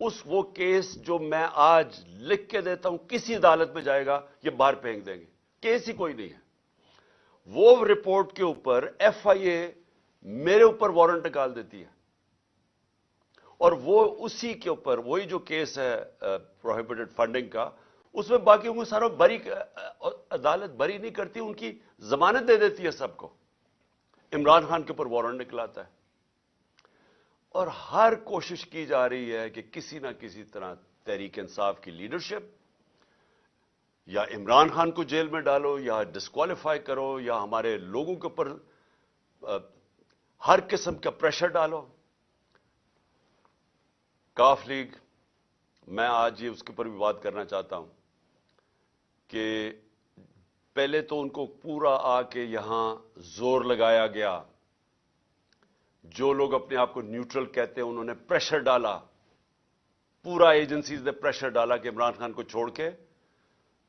وہ کیس جو میں آج لکھ کے دیتا ہوں کسی عدالت میں جائے گا یہ باہر پھینک دیں گے, کیس ہی کوئی نہیں ہے. وہ رپورٹ کے اوپر ایف آئی اے میرے اوپر وارنٹ نکال دیتی ہے, اور وہ اسی کے اوپر وہی جو کیس ہے پروہیبٹڈ فنڈنگ کا, اس میں باقیوں کو سارا بری, عدالت بری نہیں کرتی, ان کی ضمانت دے دیتی ہے سب کو. عمران خان کے اوپر وارنٹ نکلاتا ہے, اور ہر کوشش کی جا رہی ہے کہ کسی نہ کسی طرح تحریک انصاف کی لیڈرشپ یا عمران خان کو جیل میں ڈالو یا ڈسکوالیفائی کرو یا ہمارے لوگوں کے اوپر ہر قسم کا پریشر ڈالو. کاف لیگ, میں آج یہ اس کے اوپر بھی بات کرنا چاہتا ہوں کہ پہلے تو ان کو پورا آ کے یہاں زور لگایا گیا, جو لوگ اپنے آپ کو نیوٹرل کہتے ہیں انہوں نے پریشر ڈالا, پورا ایجنسیز نے پریشر ڈالا کہ عمران خان کو چھوڑ کے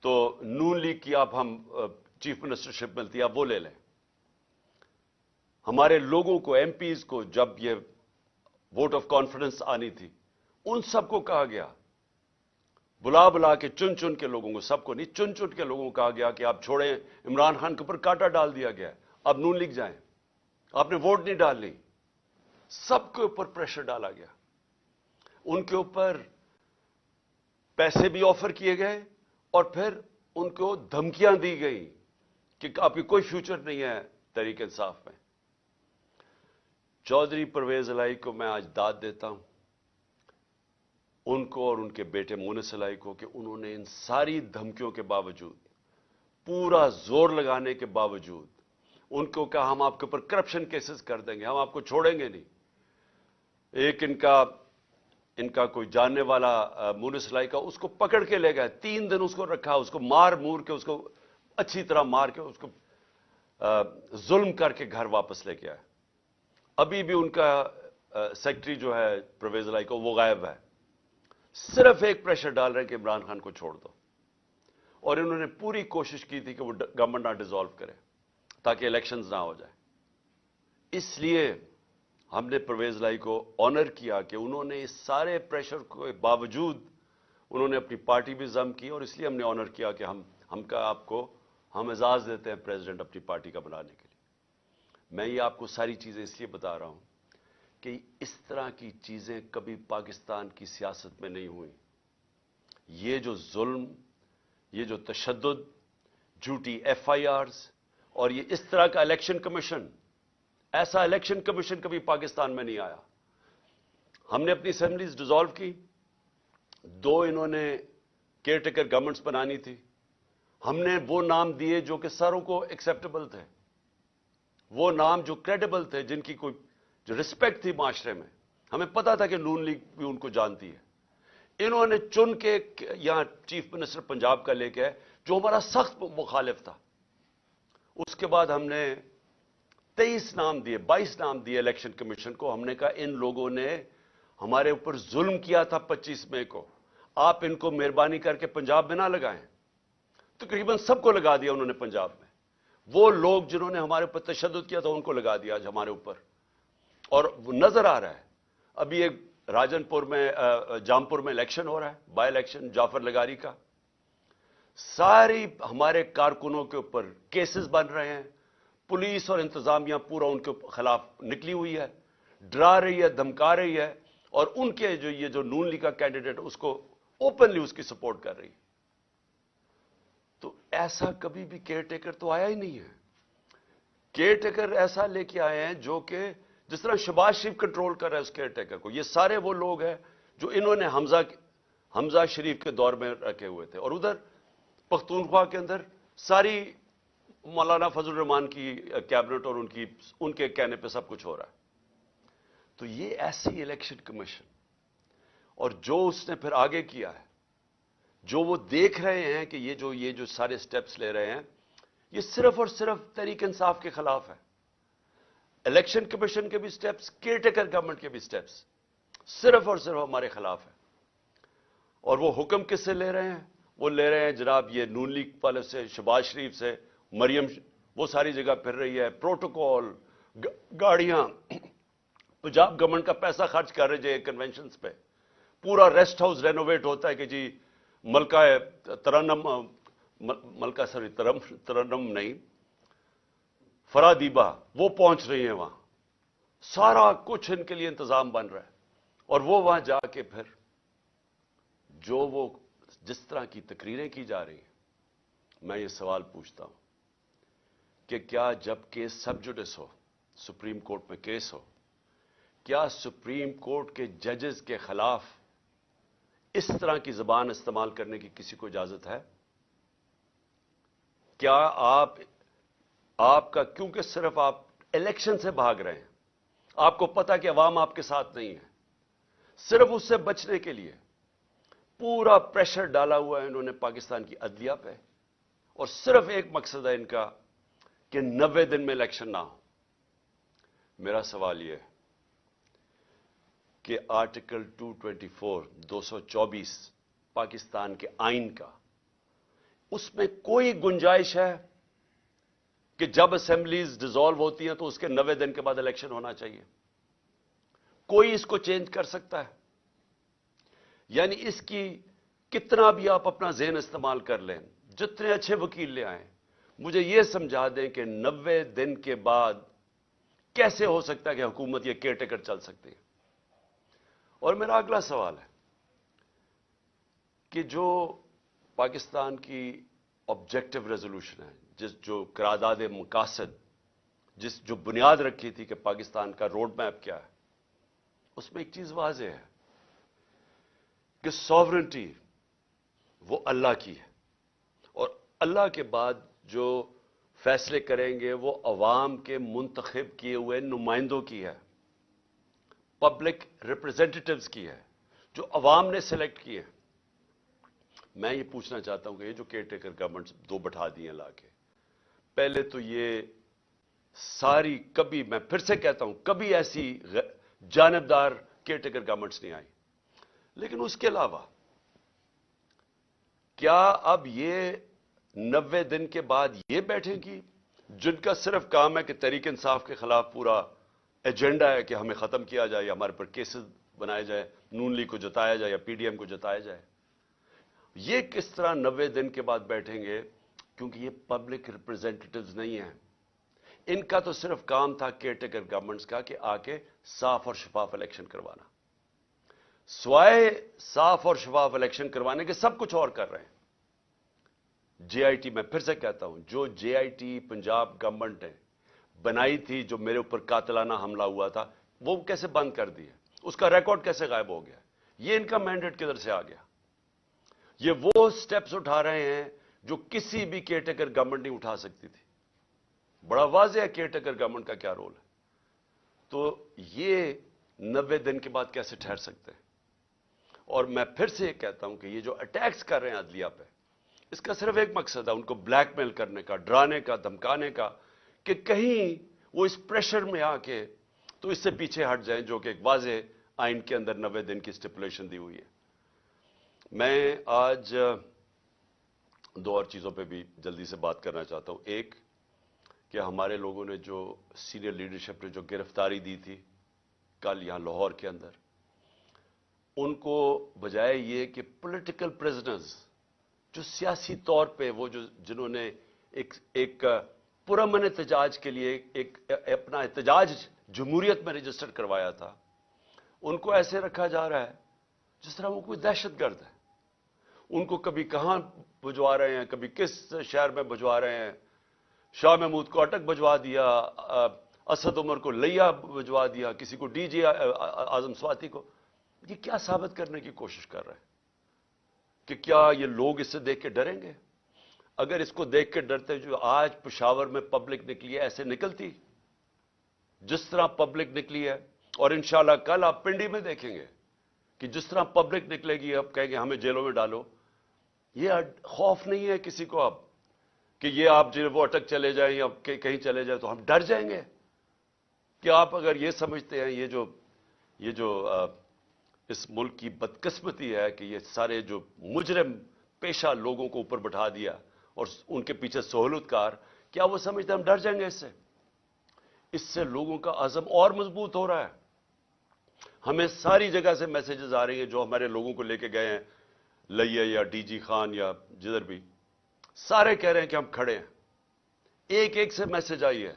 تو نون لیگ کی آپ ہم چیف منسٹرشپ ملتی ہے آپ وہ لے لیں. ہمارے لوگوں کو, ایم پیز کو جب یہ ووٹ آف کانفیڈنس آنی تھی ان سب کو کہا گیا, بلا بلا کے چن چن کے لوگوں کو, سب کو نہیں چن چن کے لوگوں کو کہا گیا کہ آپ چھوڑیں, عمران خان کے اوپر کانٹا ڈال دیا گیا, اب نون لیگ جائیں, آپ نے ووٹ نہیں ڈالنی. سب کے اوپر پریشر ڈالا گیا, ان کے اوپر پیسے بھی آفر کیے گئے اور پھر ان کو دھمکیاں دی گئی کہ آپ کی کوئی فیوچر نہیں ہے تحریک انصاف میں. چودھری پرویز الہی کو میں آج داد دیتا ہوں, ان کو اور ان کے بیٹے مونس الہی کو, کہ انہوں نے ان ساری دھمکیوں کے باوجود, پورا زور لگانے کے باوجود, ان کو کہا ہم آپ کے اوپر کرپشن کیسز کر دیں گے, ہم آپ کو چھوڑیں گے نہیں. ایک ان کا کوئی جاننے والا مونس الہی کا, اس کو پکڑ کے لے گئے, 3 دن اس کو رکھا, اس کو مار مور کے, اس کو اچھی طرح مار کے, اس کو ظلم کر کے گھر واپس لے کے آئے. ابھی بھی ان کا سیکرٹری جو ہے پرویز الہی کو وہ غائب ہے, صرف ایک پریشر ڈال رہے ہیں کہ عمران خان کو چھوڑ دو. اور انہوں نے پوری کوشش کی تھی کہ وہ گورنمنٹ نہ ڈیزالو کرے تاکہ الیکشنز نہ ہو جائے. اس لیے ہم نے پرویز الہی کو آنر کیا کہ انہوں نے اس سارے پریشر کے باوجود انہوں نے اپنی پارٹی بھی ضم کی, اور اس لیے ہم نے آنر کیا کہ ہم کا آپ کو ہم اعزاز دیتے ہیں پریزیڈنٹ اپنی پارٹی کا بنانے کے لیے. میں یہ آپ کو ساری چیزیں اس لیے بتا رہا ہوں کہ اس طرح کی چیزیں کبھی پاکستان کی سیاست میں نہیں ہوئیں. یہ جو ظلم, یہ جو تشدد, جھوٹی ایف آئی آرز, اور یہ اس طرح کا الیکشن کمیشن, ایسا الیکشن کمیشن کبھی پاکستان میں نہیں آیا. ہم نے اپنی اسمبلیز ڈیزالو کی, 2 انہوں نے کیئر ٹیکر گورنمنٹس بنانی تھی, ہم نے وہ نام دیے جو کہ ساروں کو ایکسیپٹیبل تھے, وہ نام جو کریڈیبل تھے, جن کی کوئی جو رسپیکٹ تھی معاشرے میں. ہمیں پتا تھا کہ نون لیگ بھی ان کو جانتی ہے. انہوں نے چن کے یہاں چیف منسٹر پنجاب کا لے کے آئے جو ہمارا سخت مخالف تھا. اس کے بعد ہم نے 23 نام دیے, 22 نام دیے الیکشن کمیشن کو. ہم نے کہا ان لوگوں نے ہمارے اوپر ظلم کیا تھا 25 مئی کو, آپ ان کو مہربانی کر کے پنجاب میں نہ لگائیں. تقریباً سب کو لگا دیا انہوں نے پنجاب میں. وہ لوگ جنہوں نے ہمارے اوپر تشدد کیا تھا ان کو لگا دیا آج ہمارے اوپر. اور وہ نظر آ رہا ہے, ابھی ایک راجن پور میں, جامپور میں الیکشن ہو رہا ہے, بائی الیکشن جعفر لگاری کا. ساری ہمارے کارکنوں کے اوپر کیسز بن رہے ہیں, پولیس اور انتظامیہ پورا ان کے خلاف نکلی ہوئی ہے, ڈرا رہی ہے, دھمکا رہی ہے, اور ان کے جو نون لیگ کا کینڈیڈیٹ اس کو اوپنلی اس کی سپورٹ کر رہی ہے. تو ایسا کبھی بھی کیئر ٹیکر تو آیا ہی نہیں ہے. کیئر ٹیکر ایسا لے کے آئے ہیں جو کہ جس طرح شہباز شریف کنٹرول کر رہا ہے اس کیئر ٹیکر کو. یہ سارے وہ لوگ ہیں جو انہوں نے حمزہ شریف کے دور میں رکھے ہوئے تھے, اور ادھر پختونخوا کے اندر ساری مولانا فضل الرحمان کی کیبنٹ اور ان کے کہنے پہ سب کچھ ہو رہا ہے. تو یہ ایسی الیکشن کمیشن, اور جو اس نے پھر آگے کیا ہے, جو وہ دیکھ رہے ہیں کہ یہ جو سارے سٹیپس لے رہے ہیں, یہ صرف اور صرف تحریک انصاف کے خلاف ہے. الیکشن کمیشن کے بھی سٹیپس, کیئر ٹیکر گورنمنٹ کے بھی سٹیپس صرف اور صرف ہمارے خلاف ہیں. اور وہ حکم کس سے لے رہے ہیں؟ وہ لے رہے ہیں جناب یہ نون لیگ والے سے, شہباز شریف سے. مریم وہ ساری جگہ پھر رہی ہے, پروٹوکول, گاڑیاں, پنجاب گورنمنٹ کا پیسہ خرچ کر رہے ہیں کنونشنز پہ, پورا ریسٹ ہاؤس رینوویٹ ہوتا ہے کہ جی ملکہ ترنم ملکہ سوری ترنم نہیں فرادیبہ وہ پہنچ رہی ہیں وہاں، سارا کچھ ان کے لیے انتظام بن رہا ہے، اور وہ وہاں جا کے پھر جو وہ جس طرح کی تقریریں کی جا رہی ہیں، میں یہ سوال پوچھتا ہوں کہ کیا جب کیس سب جوڈس ہو، سپریم کورٹ میں کیس ہو، کیا سپریم کورٹ کے ججز کے خلاف اس طرح کی زبان استعمال کرنے کی کسی کو اجازت ہے؟ کیا آپ کا کیونکہ صرف آپ الیکشن سے بھاگ رہے ہیں، آپ کو پتا کہ عوام آپ کے ساتھ نہیں ہے، صرف اس سے بچنے کے لیے پورا پریشر ڈالا ہوا ہے انہوں نے پاکستان کی عدلیہ پہ، اور صرف ایک مقصد ہے ان کا کہ 90 دن میں الیکشن نہ ہو۔ میرا سوال یہ ہے کہ آرٹیکل 224 پاکستان کے آئین کا، اس میں کوئی گنجائش ہے کہ جب اسمبلیز ڈیزالو ہوتی ہیں تو اس کے 90 دن کے بعد الیکشن ہونا چاہیے؟ کوئی اس کو چینج کر سکتا ہے؟ یعنی اس کی کتنا بھی آپ اپنا ذہن استعمال کر لیں، جتنے اچھے وکیل لے آئیں، مجھے یہ سمجھا دیں کہ 90 دن کے بعد کیسے ہو سکتا ہے کہ حکومت یہ کیئر ٹیکر چل سکتی ہے؟ اور میرا اگلا سوال ہے کہ جو پاکستان کی آبجیکٹو ریزولوشن ہے، جو قرارداد مقاصد جو بنیاد رکھی تھی کہ پاکستان کا روڈ میپ کیا ہے، اس میں ایک چیز واضح ہے کہ سوورنٹی وہ اللہ کی ہے، اور اللہ کے بعد جو فیصلے کریں گے وہ عوام کے منتخب کیے ہوئے نمائندوں کی ہے، پبلک ریپرزینٹیٹوز کی ہے، جو عوام نے سلیکٹ کیے۔ میں یہ پوچھنا چاہتا ہوں کہ یہ جو کیئر ٹیکر گورنمنٹس دو بٹھا دی ہیں لا کے، پہلے تو یہ ساری کبھی، میں پھر سے کہتا ہوں، کبھی ایسی جانبدار کیئر ٹیکر گورنمنٹس نہیں آئی، لیکن اس کے علاوہ کیا اب یہ 90 دن کے بعد یہ بیٹھیں گی جن کا صرف کام ہے کہ تحریک انصاف کے خلاف پورا ایجنڈا ہے کہ ہمیں ختم کیا جائے یا ہمارے پر کیسز بنائے جائے، نون لیگ کو جتایا جائے یا پی ڈی ایم کو جتایا جائے؟ یہ کس طرح 90 دن کے بعد بیٹھیں گے؟ کیونکہ یہ پبلک ریپرزینٹیٹوز نہیں ہیں، ان کا تو صرف کام تھا کیئر ٹیکر گورنمنٹس کا کہ آ کے صاف اور شفاف الیکشن کروانا، سوائے صاف اور شفاف الیکشن کروانے کے سب کچھ اور کر رہے ہیں۔ جے آئی ٹی، میں پھر سے کہتا ہوں، جو جے آئی ٹی پنجاب گورنمنٹ نے بنائی تھی، جو میرے اوپر قاتلانہ حملہ ہوا تھا، وہ کیسے بند کر دی ہے؟ اس کا ریکارڈ کیسے غائب ہو گیا؟ یہ ان کا مینڈیٹ کدھر سے آ گیا؟ یہ وہ سٹیپس اٹھا رہے ہیں جو کسی بھی کیئر ٹیکر گورنمنٹ نہیں اٹھا سکتی تھی۔ بڑا واضح ہے کیئر ٹیکر گورنمنٹ کا کیا رول ہے۔ تو یہ 90 دن کے بعد کیسے ٹھہر سکتے ہیں؟ اور میں پھر سے یہ کہتا ہوں کہ یہ جو اٹیکس کر رہے ہیں عدلیہ پہ، اس کا صرف ایک مقصد ہے، ان کو بلیک میل کرنے کا، ڈرانے کا، دھمکانے کا، کہ کہیں وہ اس پریشر میں آ کے تو اس سے پیچھے ہٹ جائیں، جو کہ ایک واضح آئین کے اندر 90 دن کی اسٹیپولیشن دی ہوئی ہے۔ میں آج دو اور چیزوں پہ بھی جلدی سے بات کرنا چاہتا ہوں۔ ایک کہ ہمارے لوگوں نے جو سینئر لیڈرشپ نے جو گرفتاری دی تھی کل یہاں لاہور کے اندر، ان کو بجائے یہ کہ پولیٹیکل پریزنرز جو سیاسی طور پہ وہ جنہوں نے ایک پرامن احتجاج کے لیے ایک اپنا احتجاج جمہوریت میں رجسٹر کروایا تھا، ان کو ایسے رکھا جا رہا ہے جس طرح وہ کوئی دہشت گرد ہے۔ ان کو کبھی کہاں بھجوا رہے ہیں، کبھی کس شہر میں بھجوا رہے ہیں، شاہ محمود کو اٹک بھجوا دیا، اسد عمر کو لیا بھجوا دیا، کسی کو ڈی جی اعظم سواتی کو۔ یہ کیا ثابت کرنے کی کوشش کر رہے ہیں کہ کیا یہ لوگ اس سے دیکھ کے ڈریں گے؟ اگر اس کو دیکھ کے ڈرتے جو آج پشاور میں پبلک نکلی ہے ایسے نکلتی جس طرح پبلک نکلی ہے، اور انشاءاللہ کل آپ پنڈی میں دیکھیں گے کہ جس طرح پبلک نکلے گی، اب کہیں گے ہمیں جیلوں میں ڈالو۔ یہ خوف نہیں ہے کسی کو اب کہ یہ آپ جو وہ اٹک چلے جائیں یا کہیں چلے جائیں تو ہم ڈر جائیں گے؟ کہ آپ اگر یہ سمجھتے ہیں یہ جو اس ملک کی بدقسمتی ہے کہ یہ سارے جو مجرم پیشہ لوگوں کو اوپر بٹھا دیا اور ان کے پیچھے سہولت کار، کیا وہ سمجھتے ہیں ہم ڈر جائیں گے اس سے؟ اس سے لوگوں کا عزم اور مضبوط ہو رہا ہے۔ ہمیں ساری جگہ سے میسیجز آ رہی ہیں جو ہمارے لوگوں کو لے کے گئے ہیں لئیے یا ڈی جی خان یا جدھر بھی، سارے کہہ رہے ہیں کہ ہم کھڑے ہیں. ایک ایک سے میسج آئی ہے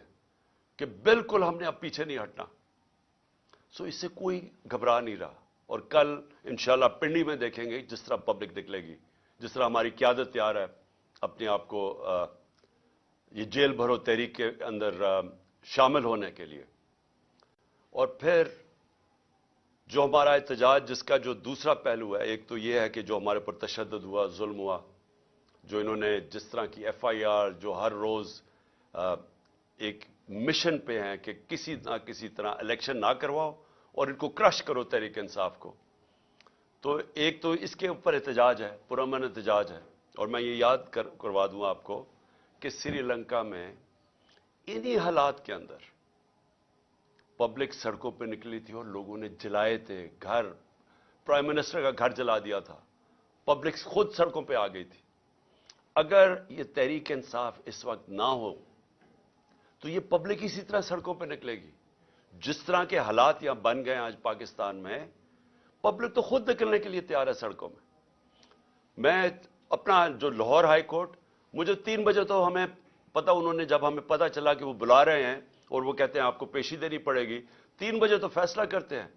کہ بالکل ہم نے اب پیچھے نہیں ہٹنا. سو اس سے کوئی گھبرا نہیں رہا. اور کل انشاءاللہ پنڈی میں دیکھیں گے جس طرح پبلک نکلے گی، جس طرح ہماری قیادت تیار ہے اپنے آپ کو یہ جیل بھرو تحریک کے اندر شامل ہونے کے لیے. اور پھر جو ہمارا احتجاج جس کا جو دوسرا پہلو ہے، ایک تو یہ ہے کہ جو ہمارے پر تشدد ہوا، ظلم ہوا، جو انہوں نے جس طرح کی ایف آئی آر، جو ہر روز ایک مشن پہ ہیں کہ کسی نہ کسی طرح الیکشن نہ کرواؤ اور ان کو کرش کرو تحریک انصاف کو. تو ایک تو اس کے اوپر احتجاج ہے، پرامن احتجاج ہے. اور میں یہ یاد کروا دوں آپ کو کہ سری لنکا میں انہی حالات کے اندر پبلک سڑکوں پہ نکلی تھی اور لوگوں نے جلائے تھے گھر، پرائم منسٹر کا گھر جلا دیا تھا، پبلک خود سڑکوں پہ آ گئی تھی. اگر یہ تحریک انصاف اس وقت نہ ہو تو یہ پبلک اسی طرح سڑکوں پہ نکلے گی. جس طرح کے حالات یہاں بن گئے آج پاکستان میں، پبلک تو خود نکلنے کے لیے تیار ہے سڑکوں میں. میں اپنا جو لاہور ہائی کورٹ، مجھے 3 بجے تو ہمیں پتا، انہوں نے جب ہمیں پتا چلا کہ وہ بلا رہے ہیں اور وہ کہتے ہیں آپ کو پیشی دینی پڑے گی، 3 بجے تو فیصلہ کرتے ہیں.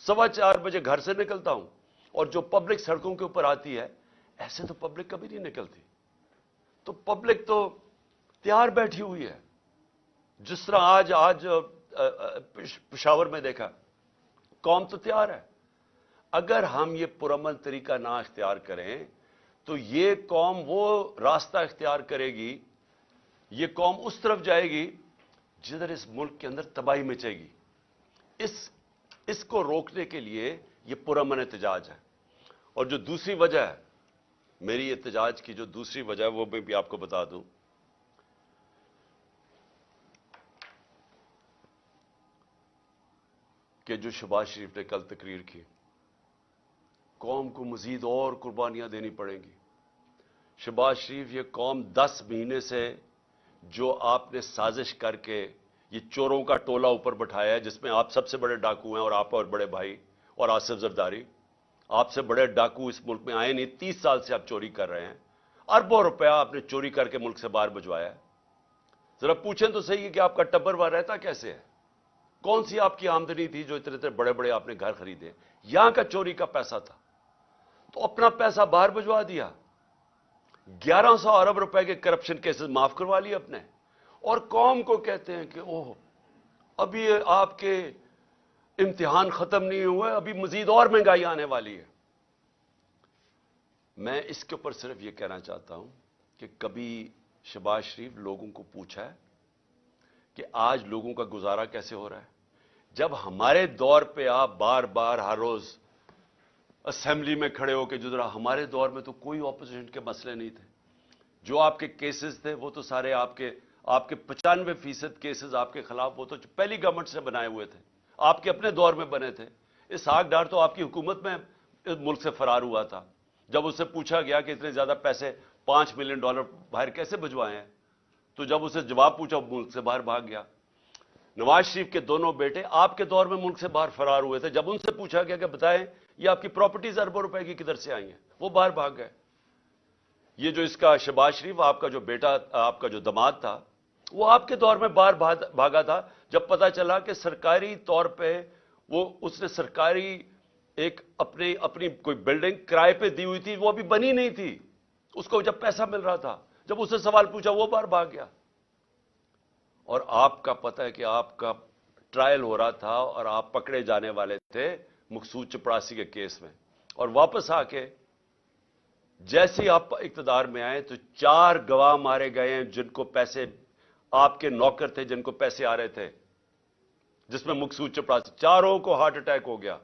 4:15 بجے گھر سے نکلتا ہوں اور جو پبلک سڑکوں کے اوپر آتی ہے، ایسے تو پبلک کبھی نہیں نکلتی. تو پبلک تو تیار بیٹھی ہوئی ہے. جس طرح آج پشاور میں دیکھا، قوم تو تیار ہے. اگر ہم یہ پرامن طریقہ نہ اختیار کریں تو یہ قوم وہ راستہ اختیار کرے گی، یہ قوم اس طرف جائے گی جدھر اس ملک کے اندر تباہی مچے گی. اس کو روکنے کے لیے یہ پرامن احتجاج ہے. اور جو دوسری وجہ ہے میری احتجاج کی، جو دوسری وجہ ہے وہ میں بھی آپ کو بتا دوں کہ جو شہباز شریف نے کل تقریر کی، قوم کو مزید اور قربانیاں دینی پڑیں گی. شہباز شریف، یہ قوم 10 مہینے سے جو آپ نے سازش کر کے یہ چوروں کا ٹولہ اوپر بٹھایا ہے، جس میں آپ سب سے بڑے ڈاکو ہیں اور آپ اور بڑے بھائی اور آصف زرداری، آپ سے بڑے ڈاکو اس ملک میں آئے نہیں. 30 سال سے آپ چوری کر رہے ہیں، اربوں روپیہ آپ نے چوری کر کے ملک سے باہر بھجوایا ہے. ذرا پوچھیں تو صحیح کہ آپ کا ٹبر وہاں رہتا کیسے ہے؟ کون سی آپ کی آمدنی تھی جو اتنے بڑے بڑے آپ نے گھر خریدے؟ یہاں کا چوری کا پیسہ تھا تو اپنا پیسہ باہر بھجوا دیا. 1100 ارب روپے کے کرپشن کیسز معاف کروا لیے اپنے، اور قوم کو کہتے ہیں کہ اوہ ابھی آپ کے امتحان ختم نہیں ہوئے، ابھی مزید اور مہنگائی آنے والی ہے. میں اس کے اوپر صرف یہ کہنا چاہتا ہوں کہ کبھی شہباز شریف لوگوں کو پوچھا ہے کہ آج لوگوں کا گزارا کیسے ہو رہا ہے؟ جب ہمارے دور پہ آپ بار بار ہر روز اسمبلی میں کھڑے ہو کے جدرا، ہمارے دور میں تو کوئی اپوزیشن کے مسئلے نہیں تھے. جو آپ کے کیسز تھے وہ تو سارے آپ کے 95% کیسز آپ کے خلاف وہ تو پہلی گورنمنٹ سے بنائے ہوئے تھے، آپ کے اپنے دور میں بنے تھے. اسحاق ڈار تو آپ کی حکومت میں ملک سے فرار ہوا تھا. جب اس سے پوچھا گیا کہ اتنے زیادہ پیسے $5 ملین باہر کیسے بھجوائے ہیں، تو جب اسے جواب پوچھا ملک سے باہر بھاگ گیا. نواز شریف کے دونوں بیٹے آپ کے دور میں ملک سے باہر فرار ہوئے تھے. جب ان سے پوچھا گیا کہ بتائیں یہ آپ کی پراپرٹیز اربوں روپے کی کدھر سے آئی ہیں، وہ باہر بھاگ گئے. یہ جو اس کا شہباز شریف، آپ کا جو بیٹا، آپ کا جو داماد تھا، وہ آپ کے دور میں باہر بھاگا تھا جب پتا چلا کہ سرکاری طور پہ اس نے سرکاری ایک اپنی کوئی بلڈنگ کرائے پہ دی ہوئی تھی، وہ ابھی بنی نہیں تھی، اس کو جب پیسہ مل رہا تھا، جب اس سے سوال پوچھا وہ باہر بھاگ گیا. اور آپ کا پتہ ہے کہ آپ کا ٹرائل ہو رہا تھا اور آپ پکڑے جانے والے تھے مقصود چپڑاسی کے کیس میں، اور واپس آ کے جیسے ہی آپ اقتدار میں آئے تو 4 گواہ مارے گئے ہیں جن کو پیسے، آپ کے نوکر تھے جن کو پیسے آ رہے تھے، جس میں مقصود چپڑاسی، چاروں کو ہارٹ اٹیک ہو گیا.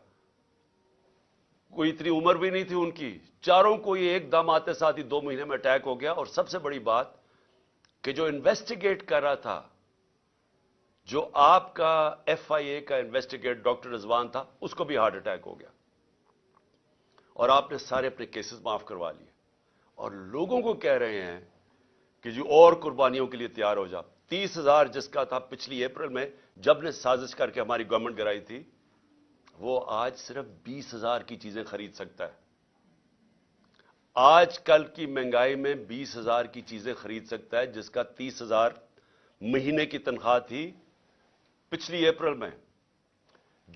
کوئی اتنی عمر بھی نہیں تھی ان کی، چاروں کو یہ ایک دم آتے ساتھ ہی 2 مہینے میں اٹیک ہو گیا. اور سب سے بڑی بات کہ جو انویسٹیگیٹ کر رہا تھا، جو آپ کا ایف آئی اے کا انویسٹیگیٹ ڈاکٹر رضوان تھا، اس کو بھی ہارٹ اٹیک ہو گیا. اور آپ نے سارے اپنے کیسز معاف کروا لیے اور لوگوں کو کہہ رہے ہیں کہ جو اور قربانیوں کے لیے تیار ہو جا. 30,000 جس کا تھا پچھلی اپریل میں جب نے سازش کر کے ہماری گورنمنٹ گرائی تھی، وہ آج صرف 20,000 کی چیزیں خرید سکتا ہے. آج کل کی مہنگائی میں 20,000 کی چیزیں خرید سکتا ہے جس کا 30,000 مہینے کی تنخواہ تھی پچھلی اپریل میں.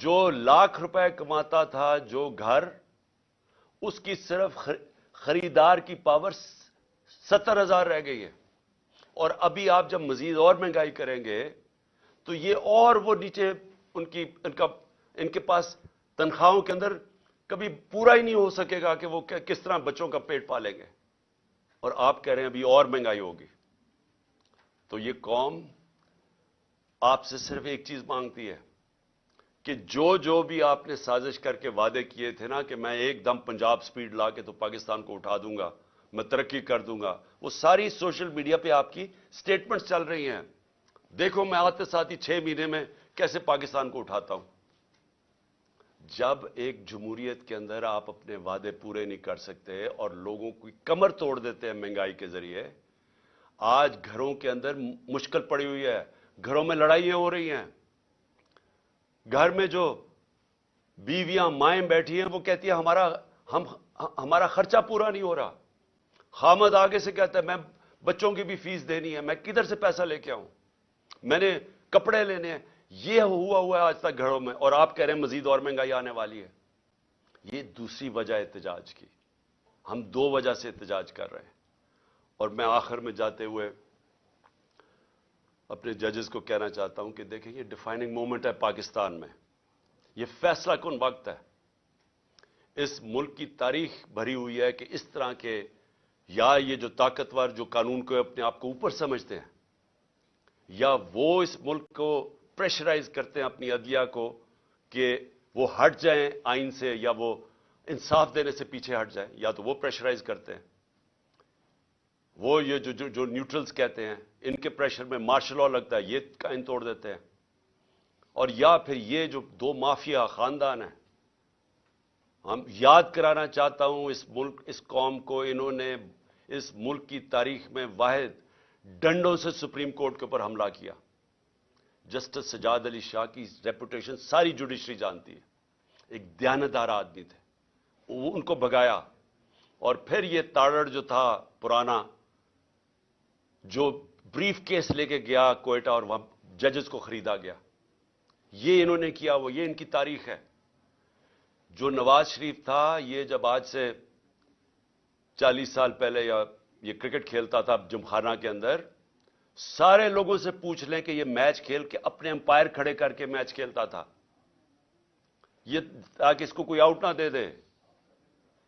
جو لاکھ روپے کماتا تھا جو گھر، اس کی صرف خریدار کی پاور 70,000 رہ گئی ہے. اور ابھی آپ جب مزید اور مہنگائی کریں گے تو یہ اور وہ نیچے ان کے پاس تنخواہوں کے اندر کبھی پورا ہی نہیں ہو سکے گا کہ وہ کس طرح بچوں کا پیٹ پالیں گے. اور آپ کہہ رہے ہیں ابھی اور مہنگائی ہوگی. تو یہ قوم آپ سے صرف ایک چیز مانگتی ہے کہ جو بھی آپ نے سازش کر کے وعدے کیے تھے نا کہ میں ایک دم پنجاب سپیڈ لا کے تو پاکستان کو اٹھا دوں گا، میں ترقی کر دوں گا، وہ ساری سوشل میڈیا پہ آپ کی سٹیٹمنٹس چل رہی ہیں. دیکھو میں آتے ساتھ ہی 6 مہینے میں کیسے پاکستان کو اٹھاتا ہوں. جب ایک جمہوریت کے اندر آپ اپنے وعدے پورے نہیں کر سکتے اور لوگوں کی کمر توڑ دیتے ہیں مہنگائی کے ذریعے، آج گھروں کے اندر مشکل پڑی ہوئی ہے، گھروں میں لڑائیاں ہو رہی ہیں. گھر میں جو بیویاں مائیں بیٹھی ہیں وہ کہتی ہیں ہمارا خرچہ پورا نہیں ہو رہا. خامد آگے سے کہتا ہے میں بچوں کی بھی فیس دینی ہے، میں کدھر سے پیسہ لے کے آؤں، میں نے کپڑے لینے ہیں. یہ ہوا ہے آج تک گھروں میں، اور آپ کہہ رہے ہیں مزید اور مہنگائی آنے والی ہے. یہ دوسری وجہ احتجاج کی. ہم 2 وجہ سے احتجاج کر رہے ہیں. اور میں آخر میں جاتے ہوئے اپنے ججز کو کہنا چاہتا ہوں کہ دیکھیں یہ ڈیفائننگ مومنٹ ہے پاکستان میں. یہ فیصلہ کن وقت ہے. اس ملک کی تاریخ بھری ہوئی ہے کہ اس طرح کے یا یہ جو طاقتور جو قانون کو اپنے آپ کو اوپر سمجھتے ہیں، یا وہ اس ملک کو پریشرائز کرتے ہیں اپنی عدلیہ کو کہ وہ ہٹ جائیں آئین سے، یا وہ انصاف دینے سے پیچھے ہٹ جائیں، یا تو وہ پریشرائز کرتے ہیں. وہ یہ جو نیوٹرلز کہتے ہیں ان کے پریشر میں مارشل لا لگتا ہے، یہ قائم توڑ دیتے ہیں. اور یا پھر یہ جو 2 مافیا خاندان ہیں، ہم یاد کرانا چاہتا ہوں اس قوم کو، انہوں نے اس ملک کی تاریخ میں واحد ڈنڈوں سے سپریم کورٹ کے اوپر حملہ کیا. جسٹس سجاد علی شاہ کی ریپوٹیشن ساری جوڈیشری جانتی ہے. ایک دیانتدار آدمی تھے، وہ ان کو بھگایا. اور پھر یہ تاڑڑ جو تھا پرانا، جو بریف کیس لے کے گیا کوئٹہ اور وہاں ججز کو خریدا گیا، یہ انہوں نے کیا. یہ ان کی تاریخ ہے. جو نواز شریف تھا، یہ جب آج سے 40 سال پہلے یہ کرکٹ کھیلتا تھا جمخانہ کے اندر، سارے لوگوں سے پوچھ لیں کہ یہ میچ کھیل کے اپنے امپائر کھڑے کر کے میچ کھیلتا تھا، یہ تاکہ اس کو کوئی آؤٹ نہ دے دے.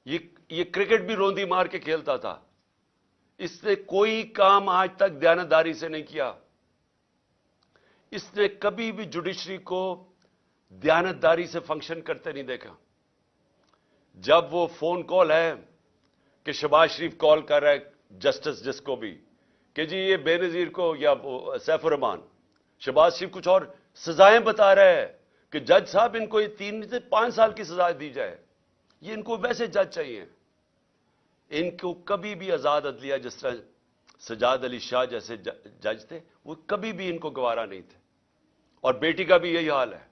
یہ کرکٹ بھی روندی مار کے کھیلتا تھا. اس نے کوئی کام آج تک دیانتداری سے نہیں کیا. اس نے کبھی بھی جوڈیشری کو دیانتداری سے فنکشن کرتے نہیں دیکھا. جب وہ فون کال ہے کہ شہباز شریف کال کر رہا ہے جسٹس جس کو بھی کہ جی یہ بے نظیر کو یا سیف الرحمان، شہباز شریف کچھ اور سزائیں بتا رہے ہیں کہ جج صاحب ان کو یہ 3 سے 5 سال کی سزا دی جائے. یہ ان کو ویسے جج چاہیے. ان کو کبھی بھی آزاد عدلیہ، جس طرح سجاد علی شاہ جیسے جج تھے، وہ کبھی بھی ان کو گوارا نہیں تھے. اور بیٹی کا بھی یہی حال ہے.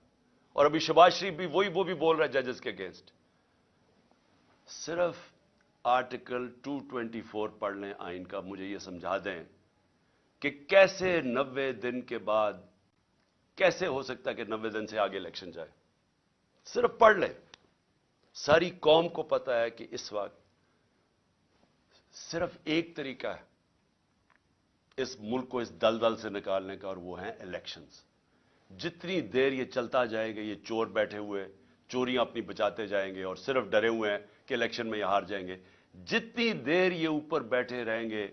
اور ابھی شہباز شریف بھی وہ بھی بول رہا ہے ججز کے اگینسٹ. صرف آرٹیکل 224 پڑھ لیں آئین کا، مجھے یہ سمجھا دیں کہ کیسے 90 دن کے بعد کیسے ہو سکتا ہے کہ 90 دن سے آگے الیکشن جائے. صرف پڑھ لیں. ساری قوم کو پتا ہے کہ اس وقت صرف ایک طریقہ ہے اس ملک کو اس دلدل سے نکالنے کا، اور وہ ہیں الیکشنز. جتنی دیر یہ چلتا جائے گا، یہ چور بیٹھے ہوئے چوریاں اپنی بچاتے جائیں گے اور صرف ڈرے ہوئے ہیں کہ الیکشن میں یہ ہار جائیں گے. جتنی دیر یہ اوپر بیٹھے رہیں گے،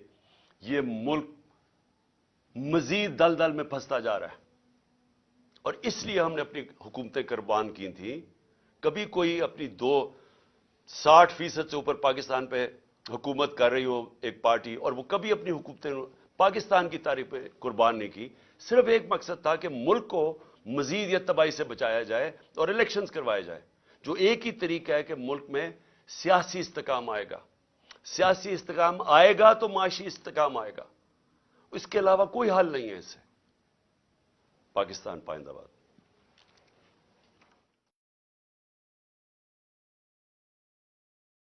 یہ ملک مزید دلدل میں پھنستا جا رہا ہے. اور اس لیے ہم نے اپنی حکومتیں قربان کی تھیں. کبھی کوئی اپنی 60% سے اوپر پاکستان پہ حکومت کر رہی ہو ایک پارٹی، اور وہ کبھی اپنی حکومتیں پاکستان کی تاریخ پہ قربان نہیں کی. صرف ایک مقصد تھا کہ ملک کو مزید یا تباہی سے بچایا جائے اور الیکشنز کروائے جائے. جو ایک ہی طریقہ ہے کہ ملک میں سیاسی استحکام آئے گا. سیاسی استحکام آئے گا تو معاشی استحکام آئے گا. اس کے علاوہ کوئی حل نہیں ہے اس سے. پاکستان پائندہ باد.